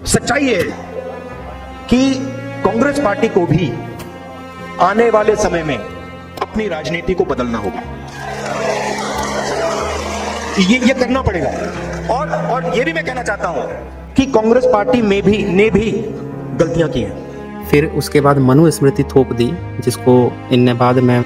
सच्चाई है कि कांग्रेस पार्टी को भी आने वाले समय में अपनी राजनीति को बदलना होगा। ये करना पड़ेगा। और ये भी मैं कहना चाहता हूं कि कांग्रेस पार्टी ने भी गलतियां की हैं। फिर उसके बाद मनुस्मृति थोप दी, जिसको इनने बाद में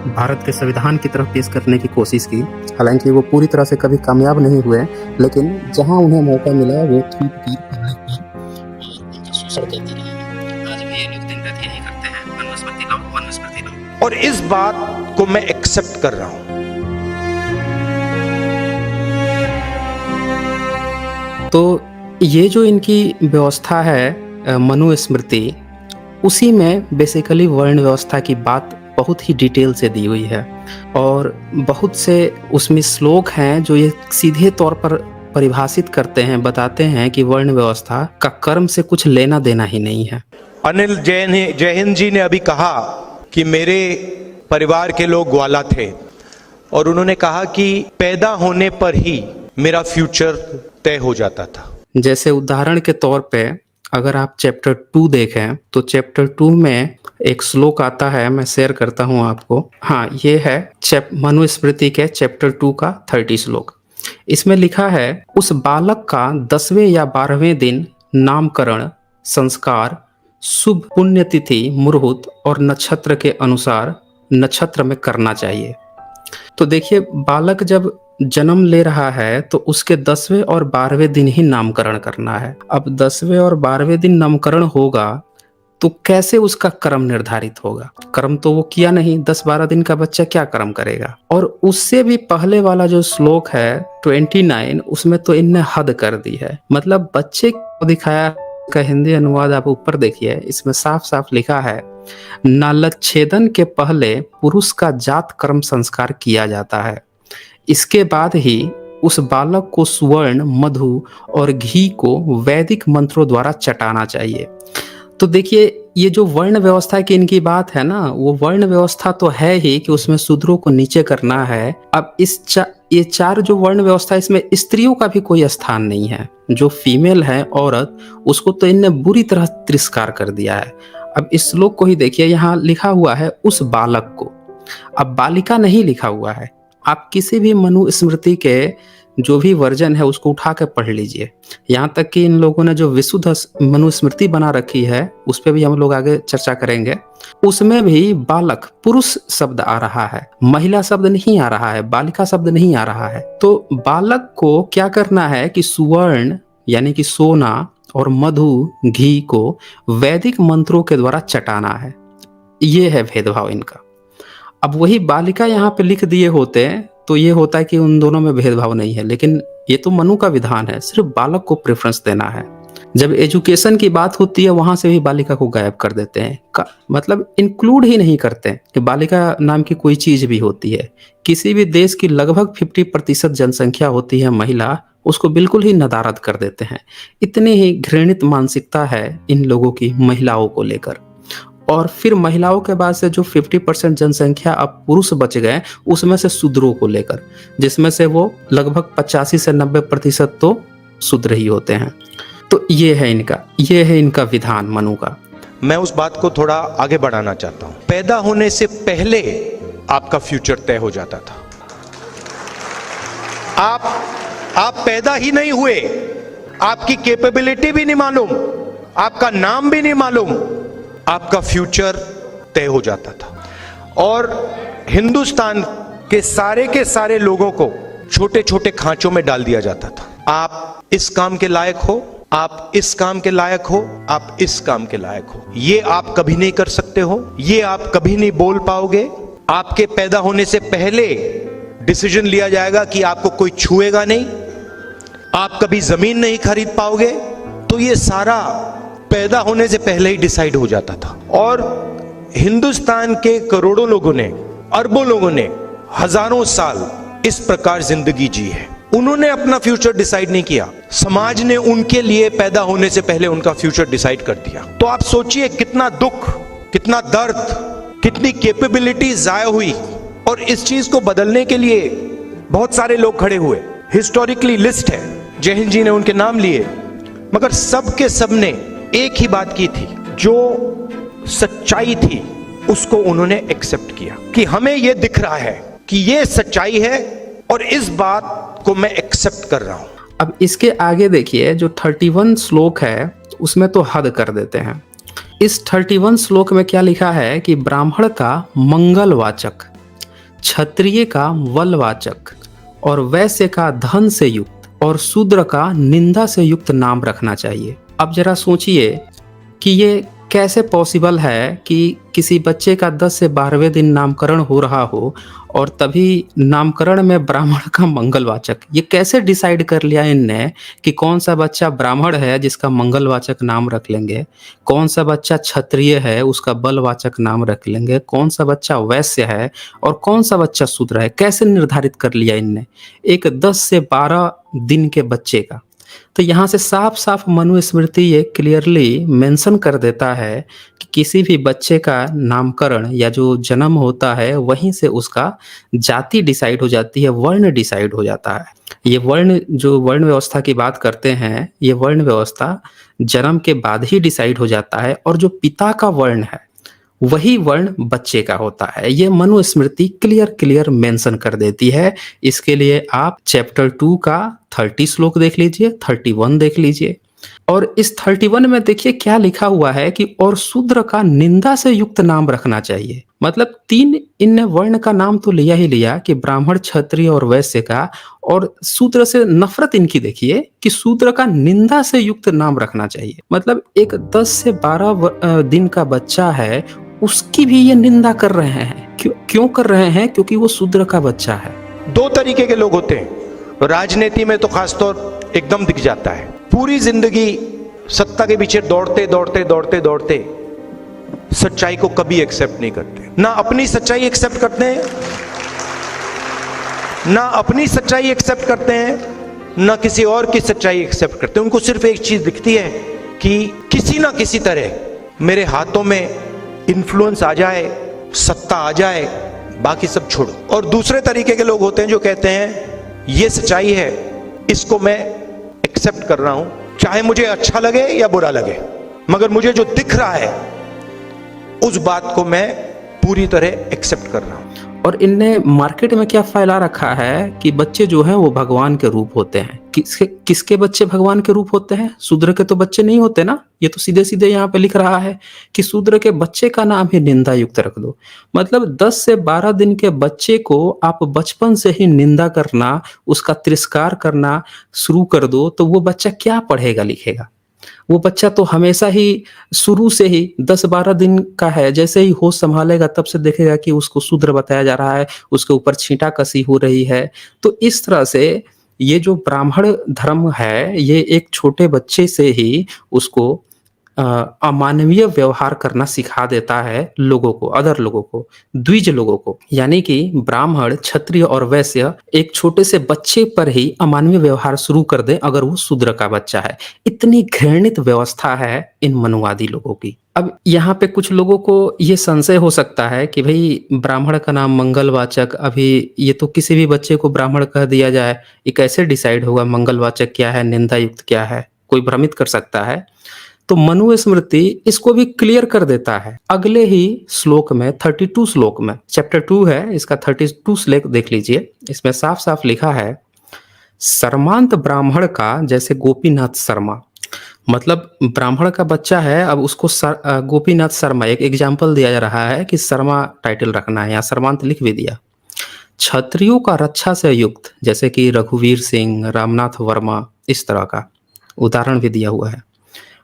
भारत के संविधान की तरफ पेश करने की कोशिश की। हालांकि वो पूरी तरह से कभी कामयाब नहीं हुए, लेकिन जहां उन्हें मौका मिला वो थोप कर शोषण करते रहे। आज भी ये लोग दिन रात यही करते हैं, मनुस्मृति लाओ, मनुस्मृति लाओ। और इस बात को मैं एक्सेप्ट कर रहा हूं। तो ये जो इनकी व्यवस्था है मनुस्मृति, उसी में बेसिकली वर्ण व्यवस्था की बात बहुत ही डिटेल से दी हुई है और बहुत से उसमें श्लोक हैं जो ये सीधे तौर पर परिभाषित करते हैं, बताते हैं कि वर्ण व्यवस्था का कर्म से कुछ लेना देना ही नहीं है। अनिल जय हिंद जी ने अभी कहा कि मेरे परिवार के लोग ग्वाला थे और उन्होंने कहा कि पैदा होने पर ही मेरा फ्यूचर तय हो जाता था। जैसे उदाहरण के तौर पे अगर आप चैप्टर 2 देखें तो चैप्टर 2 में एक श्लोक आता है, मैं शेयर करता हूं आपको। हाँ, ये है मनुस्मृति के चैप्टर 2 का 30 श्लोक। इसमें लिखा है, उस बालक का 10वें या 12वें दिन नामकरण संस्कार शुभ पुण्यतिथि मुहूर्त और नक्षत्र के अनुसार नक्षत्र में करना चाहिए। तो देखिए, बालक जब जन्म ले रहा है तो उसके 10वें और 12वें दिन ही नामकरण करना है। अब 10वें और 12वें दिन नामकरण होगा तो कैसे उसका कर्म निर्धारित होगा? कर्म तो वो किया नहीं, 10-12 दिन का बच्चा क्या कर्म करेगा? और उससे भी पहले वाला जो श्लोक है 29, उसमें तो इनने हद कर दी है। मतलब बच्चे को दिखाया का हिंदी अनुवाद आप ऊपर देखिए, इसमें साफ साफ लिखा है, नालच्छेदन के पहले पुरुष का जात कर्म संस्कार किया जाता है। इसके बाद ही उस बालक को स्वर्ण, मधु और घी को वैदिक मंत्रों द्वारा चटाना चाहिए। तो देखिए, ये जो वर्ण व्यवस्था की इनकी बात है ना, वो वर्ण व्यवस्था तो है ही कि उसमें शूद्रों को नीचे करना है। अब ये 4 जो वर्ण व्यवस्था, इसमें स्त्रियों का भी कोई स्थान नहीं है। जो फीमेल है, औरत, उसको तो इनने बुरी तरह तिरस्कार कर दिया है। अब इस श्लोक को ही देखिए, यहाँ लिखा हुआ है उस बालक को, अब बालिका नहीं लिखा हुआ है। आप किसी भी मनुस्मृति के जो भी वर्जन है उसको उठा के पढ़ लीजिए। यहाँ तक कि इन लोगों ने जो विशुद्ध मनुस्मृति बना रखी है उस पर भी हम लोग आगे चर्चा करेंगे। उसमें भी बालक पुरुष शब्द आ रहा है, महिला शब्द नहीं आ रहा है, बालिका शब्द नहीं आ रहा है। तो बालक को क्या करना है कि सुवर्ण यानी कि सोना और मधु घी को वैदिक मंत्रों के द्वारा चटाना है। ये है भेदभाव इनका। अब वही बालिका यहाँ पे लिख दिए होते तो ये होता है कि उन दोनों में भेदभाव नहीं है, लेकिन ये तो मनु का विधान है, सिर्फ बालक को प्रेफरेंस देना है। जब एजुकेशन की बात होती है वहां से भी बालिका को गायब कर देते हैं, मतलब इंक्लूड ही नहीं करते कि बालिका नाम की कोई चीज भी होती है। किसी भी देश की लगभग 50% जनसंख्या होती है महिला, उसको बिल्कुल ही नदारद कर देते हैं। इतनी ही घृणित मानसिकता है इन लोगों की महिलाओं को लेकर। और फिर महिलाओं के बाद से जो 50% जनसंख्या अब पुरुष बच गए, उसमें से शूद्रों को लेकर, जिसमें से वो लगभग 85 से 90% तो शूद्र ही होते हैं। तो ये है इनका विधान मनु का। मैं उस बात को थोड़ा आगे बढ़ाना चाहता हूं। पैदा होने से पहले आपका फ्यूचर तय हो जाता था। आप पैदा ही नहीं हुए, आपकी कैपेबिलिटी भी नहीं मालूम, आपका नाम भी नहीं मालूम, आपका फ्यूचर तय हो जाता था। और हिंदुस्तान के सारे लोगों को छोटे छोटे खांचों में डाल दिया जाता था। आप इस काम के लायक हो, आप इस काम के लायक हो, आप इस काम के लायक हो, ये आप कभी नहीं कर सकते हो, ये आप कभी नहीं बोल पाओगे। आपके पैदा होने से पहले डिसीजन लिया जाएगा कि आपको कोई छुएगा नहीं, आप कभी जमीन नहीं खरीद पाओगे। तो ये सारा पैदा होने से पहले ही डिसाइड हो जाता था। और हिंदुस्तान के करोड़ों लोगों ने, अरबों लोगों ने हजारों साल इस प्रकार जिंदगी जी है। उन्होंने अपना फ्यूचर डिसाइड नहीं किया, समाज ने उनके लिए पैदा होने से पहले उनका फ्यूचर डिसाइड कर दिया। तो आप सोचिए कितना दुख, कितना दर्द, कितनी कैपेबिलिटी जाया हुई। और इस चीज को बदलने के लिए बहुत सारे लोग खड़े हुए। हिस्टोरिकली लिस्ट है, जय हिंद जी ने उनके नाम लिए, मगर सबके सबने एक ही बात की थी, जो सच्चाई थी उसको उन्होंने एक्सेप्ट किया कि हमें यह दिख रहा है कि यह सच्चाई है और इस बात को मैं एक्सेप्ट कर रहा हूं। अब इसके आगे देखिए, जो 31 श्लोक है उसमें तो हद कर देते हैं। इस 31 श्लोक में क्या लिखा है कि ब्राह्मण का मंगलवाचक, क्षत्रिय का बलवाचक और वैश्य का धन से युक्त और शूद्र का निंदा से युक्त नाम रखना चाहिए। अब जरा सोचिए कि ये कैसे पॉसिबल है कि किसी बच्चे का 10 से 12वें दिन नामकरण हो रहा हो और तभी नामकरण में ब्राह्मण का मंगलवाचक, ये कैसे डिसाइड कर लिया इनने कि कौन सा बच्चा ब्राह्मण है जिसका मंगलवाचक नाम रख लेंगे, कौन सा बच्चा क्षत्रिय है उसका बलवाचक नाम रख लेंगे, कौन सा बच्चा वैश्य है और कौन सा बच्चा शूद्र है, कैसे निर्धारित कर लिया इनने एक 10 से 12 दिन के बच्चे का। तो यहाँ से साफ साफ मनुस्मृति ये क्लियरली मेंशन कर देता है कि किसी भी बच्चे का नामकरण या जो जन्म होता है वहीं से उसका जाति डिसाइड हो जाती है, वर्ण डिसाइड हो जाता है। ये वर्ण, जो वर्ण व्यवस्था की बात करते हैं, ये वर्ण व्यवस्था जन्म के बाद ही डिसाइड हो जाता है और जो पिता का वर्ण है वही वर्ण बच्चे का होता है। ये मनुस्मृति क्लियर मेंशन कर देती है। इसके लिए आप चैप्टर 2 का 30 श्लोक देख लीजिए, 31 देख लीजिए। और इस 31 में देखिए क्या लिखा हुआ है कि और शूद्र का निंदा से युक्त नाम रखना चाहिए। मतलब 3 इन वर्ण का नाम तो लिया ही लिया कि ब्राह्मण, क्षत्रिय और वैश्य का, और शूद्र से नफरत इनकी देखिए कि शूद्र का निंदा से युक्त नाम रखना चाहिए। मतलब एक 10 से 12 दिन का बच्चा है उसकी भी ये निंदा कर रहे हैं। क्यों कर रहे हैं? क्योंकि वो शूद्र का बच्चा है। 2 तरीके के लोग होते हैं, राजनीति में तो खासतौर एकदम दिख जाता है। पूरी जिंदगी सत्ता के पीछे दौड़ते सच्चाई को कभी एक्सेप्ट नहीं करते, ना अपनी सच्चाई एक्सेप्ट करते हैं, ना किसी और की सच्चाई एक्सेप्ट करते हैं। उनको सिर्फ एक चीज दिखती है कि किसी ना किसी तरह मेरे हाथों में इन्फ्लुएंस आ जाए, सत्ता आ जाए, बाकी सब छोड़ो। और दूसरे तरीके के लोग होते हैं जो कहते हैं ये सच्चाई है, इसको मैं एक्सेप्ट कर रहा हूं, चाहे मुझे अच्छा लगे या बुरा लगे, मगर मुझे जो दिख रहा है उस बात को मैं पूरी तरह एक्सेप्ट कर रहा हूं। और इनने मार्केट में क्या फैला रखा है कि बच्चे जो हैं वो भगवान के रूप होते हैं। किसके बच्चे भगवान के रूप होते हैं? शूद्र के तो बच्चे नहीं होते ना। ये तो सीधे सीधे यहाँ पे लिख रहा है कि शूद्र के बच्चे का नाम ही निंदा युक्त रख दो। मतलब 10 से 12 दिन के बच्चे को आप बचपन से ही निंदा करना, उसका तिरस्कार करना शुरू कर दो तो वो बच्चा क्या पढ़ेगा लिखेगा? वो बच्चा तो हमेशा ही शुरू से ही 10-12 दिन का है, जैसे ही होश संभालेगा तब से देखेगा कि उसको शूद्र बताया जा रहा है, उसके ऊपर छींटा कसी हो रही है। तो इस तरह से ये जो ब्राह्मण धर्म है ये एक छोटे बच्चे से ही उसको अमानवीय व्यवहार करना सिखा देता है लोगों को, अदर लोगों को, द्विज लोगों को। यानी कि ब्राह्मण, क्षत्रिय और वैश्य एक छोटे से बच्चे पर ही अमानवीय व्यवहार शुरू कर दे अगर वो शूद्र का बच्चा है। इतनी घृणित व्यवस्था है इन मनुवादी लोगों की। अब यहाँ पे कुछ लोगों को ये संशय हो सकता है कि भाई ब्राह्मण का नाम मंगलवाचक, अभी ये तो किसी भी बच्चे को ब्राह्मण कह दिया जाए, ये कैसे डिसाइड होगा मंगलवाचक क्या है, निंदा युक्त क्या है? कोई भ्रमित कर सकता है। तो मनुस्मृति इसको भी क्लियर कर देता है अगले ही श्लोक में, 32 श्लोक में। चैप्टर 2 है, इसका 32 श्लोक देख लीजिए। इसमें साफ साफ लिखा है, शर्मांत ब्राह्मण का जैसे गोपीनाथ शर्मा। मतलब ब्राह्मण का बच्चा है, अब उसको गोपीनाथ शर्मा, एक एग्जाम्पल दिया जा रहा है कि शर्मा टाइटल रखना है, यहाँ शर्मांत लिख भी दिया। क्षत्रियों का रक्षा से युक्त जैसे कि रघुवीर सिंह, रामनाथ वर्मा, इस तरह का उदाहरण भी दिया हुआ है।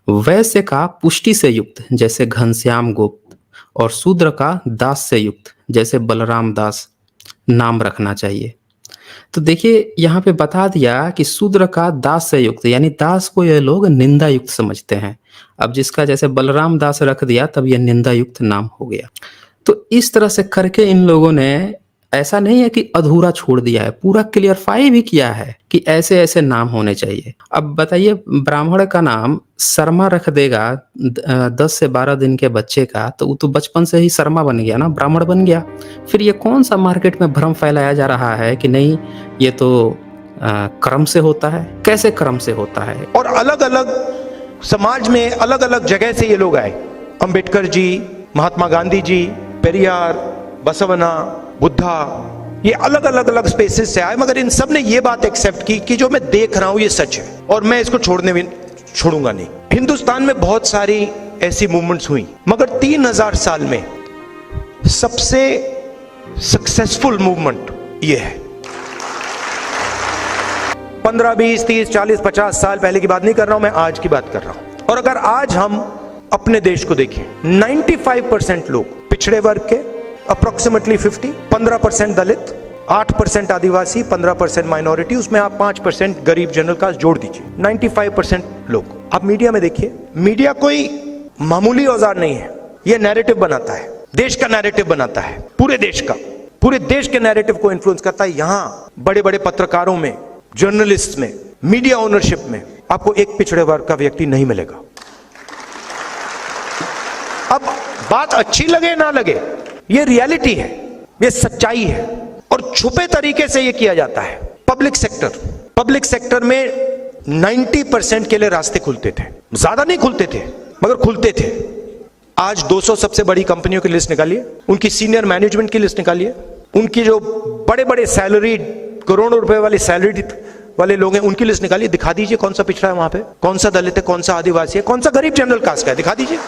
वैश्य का पुष्टि से युक्त जैसे घनश्याम गुप्त, और शूद्र का दास से युक्त जैसे बलराम दास नाम रखना चाहिए। तो देखिए यहाँ पे बता दिया कि शूद्र का दास से युक्त, यानी दास को ये लोग निंदा युक्त समझते हैं। अब जिसका जैसे बलराम दास रख दिया तब ये निंदा युक्त नाम हो गया। तो इस तरह से करके इन लोगों ने, ऐसा नहीं है कि अधूरा छोड़ दिया है, पूरा क्लियरफाई भी किया है कि ऐसे ऐसे नाम होने चाहिए। अब बताइए, ब्राह्मण का नाम शर्मा रख देगा 10 से 12 दिन के बच्चे का, तो वो तो बचपन से ही शर्मा बन गया ना, ब्राह्मण बन गया। फिर ये कौन सा मार्केट में भ्रम फैलाया जा रहा है कि नहीं ये तो क्रम से होता है? कैसे क्रम से होता है? और अलग अलग समाज में अलग अलग जगह से ये लोग आए। अंबेडकर जी, महात्मा गांधी जी, पेरियार, बसवना, बुद्धा, ये अलग अलग स्पेसेस से आए, मगर इन सब ने ये बात एक्सेप्ट की कि जो मैं देख रहा हूं ये सच है और मैं इसको छोड़ूंगा नहीं। हिंदुस्तान में बहुत सारी ऐसी मूवमेंट्स हुई, मगर 3000 साल में सबसे सक्सेसफुल मूवमेंट ये है। 15, 20, 30, 40, 50 साल पहले की बात नहीं कर रहा हूं मैं, आज की बात कर रहा हूं। और अगर आज हम अपने देश को देखें, 95% लोग पिछड़े वर्ग के, अप्रोक्सीमेटली 50, 15% दलित, 8% आदिवासी, 15% माइनॉरिटी, उसमें आप 5% गरीब जनरल कास्ट जोड़ दीजिए, 95% लोग। आप मीडिया में देखिए, मीडिया कोई मामूली औजार नहीं है, यह नैरेटिव बनाता है, देश का नैरेटिव बनाता है, पूरे देश के नैरेटिव को इन्फ्लुएंस करता है। यहां बड़े बड़े पत्रकारों में, जर्नलिस्ट में, मीडिया ओनरशिप में आपको एक पिछड़े वर्ग का व्यक्ति नहीं मिलेगा। अब बात अच्छी लगे ना लगे, ये रियलिटी है, ये सच्चाई है, और छुपे तरीके से ये किया जाता है। पब्लिक सेक्टर में 90% के लिए रास्ते खुलते थे, ज्यादा नहीं खुलते थे मगर खुलते थे। आज 200 सबसे बड़ी कंपनियों की लिस्ट निकालिए, उनकी सीनियर मैनेजमेंट की लिस्ट निकालिए, उनकी जो बड़े बड़े सैलरी, करोड़ों रुपए वाली सैलरी वाले लोग हैं, उनकी लिस्ट निकालिए, दिखा दीजिए कौन सा पिछड़ा है वहां पे, कौन सा दलित है, कौन सा आदिवासी है, कौन सा गरीब जनरल कास्ट का है, दिखा दीजिए।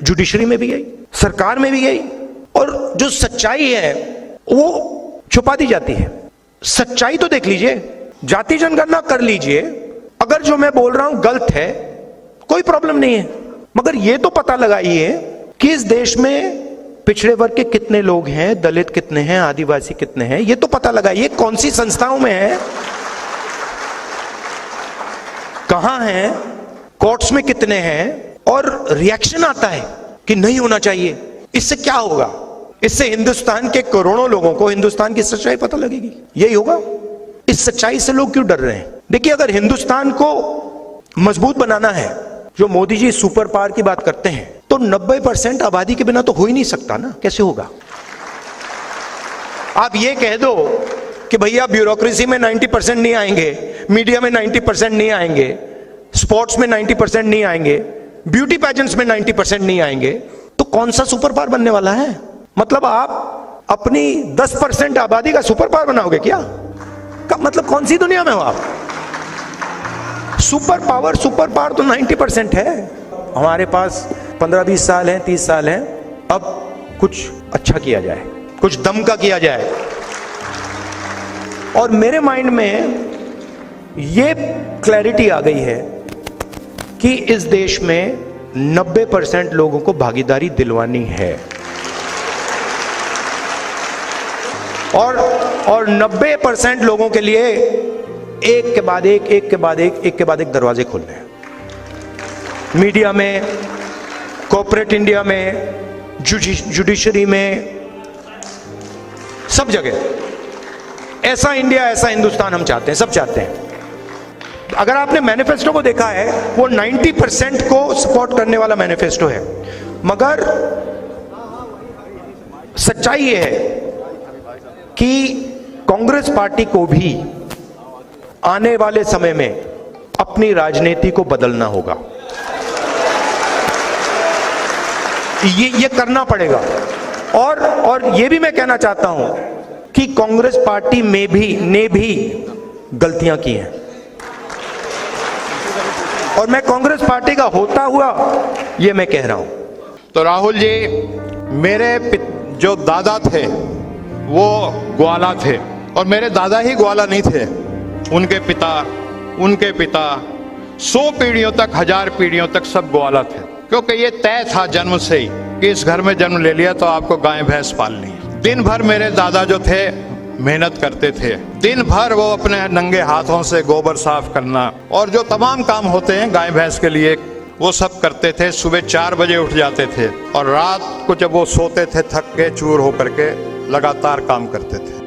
जुडिशरी में भी गई, सरकार में भी गई, और जो सच्चाई है वो छुपा दी जाती है। सच्चाई तो देख लीजिए, जाति जनगणना कर लीजिए, अगर जो मैं बोल रहा हूं गलत है कोई प्रॉब्लम नहीं है, मगर ये तो पता लगाइए कि इस देश में पिछड़े वर्ग के कितने लोग हैं, दलित कितने हैं, आदिवासी कितने हैं, ये तो पता लगाइए। कौन सी संस्थाओं में है, कहां हैं, कोर्ट्स में कितने हैं, और रिएक्शन आता है कि नहीं होना चाहिए। इससे क्या होगा? इससे हिंदुस्तान के करोड़ों लोगों को हिंदुस्तान की सच्चाई पता लगेगी, यही होगा। इस सच्चाई से लोग क्यों डर रहे हैं? देखिए, अगर हिंदुस्तान को मजबूत बनाना है, जो मोदी जी सुपर पावर की बात करते हैं, तो 90% आबादी के बिना तो हो ही नहीं सकता ना, कैसे होगा? आप ये कह दो कि भैया ब्यूरोक्रेसी में 90% नहीं आएंगे, मीडिया में 90% नहीं आएंगे, स्पोर्ट्स में 90% नहीं आएंगे, ब्यूटी पैजेंट्स में 90% नहीं आएंगे, तो कौन सा सुपर पावर बनने वाला है? मतलब आप अपनी 10% आबादी का सुपर पावर बनाओगे क्या? मतलब कौन सी दुनिया में हो आप? सुपर पावर तो 90% है। हमारे पास 15-20 साल हैं, 30 साल हैं, अब कुछ अच्छा किया जाए, कुछ दम का किया जाए। और मेरे माइंड में ये क्लैरिटी आ गई है कि इस देश में 90% लोगों को भागीदारी दिलवानी है, और 90% लोगों के लिए एक के बाद एक दरवाजे खोलने हैं। मीडिया में, कॉर्पोरेट इंडिया में, जुडिशरी में, सब जगह ऐसा इंडिया, ऐसा हिंदुस्तान हम चाहते हैं, सब चाहते हैं। अगर आपने मैनिफेस्टो को देखा है, वो 90% को सपोर्ट करने वाला मैनिफेस्टो है, मगर सच्चाई ये है कि कांग्रेस पार्टी को भी आने वाले समय में अपनी राजनीति को बदलना होगा। ये करना पड़ेगा। और ये भी मैं कहना चाहता हूं कि कांग्रेस पार्टी ने भी गलतियां की हैं, और मैं कांग्रेस पार्टी का होता हुआ ये मैं कह रहा हूं। तो राहुल जी, मेरे जो दादा थे वो ग्वाला थे, और मेरे दादा ही ग्वाला नहीं थे, उनके पिता 100 पीढ़ियों तक, 1000 पीढ़ियों तक सब ग्वाला थे, क्योंकि ये तय था जन्म से ही कि इस घर में जन्म ले लिया तो आपको गाय भैंस पालनी है। दिन भर मेरे दादा जो थे मेहनत करते थे, दिन भर वो अपने नंगे हाथों से गोबर साफ करना और जो तमाम काम होते हैं गाय भैंस के लिए वो सब करते थे। सुबह 4 बजे उठ जाते थे और रात को जब वो सोते थे थक के चूर होकर के लगातार काम करते थे।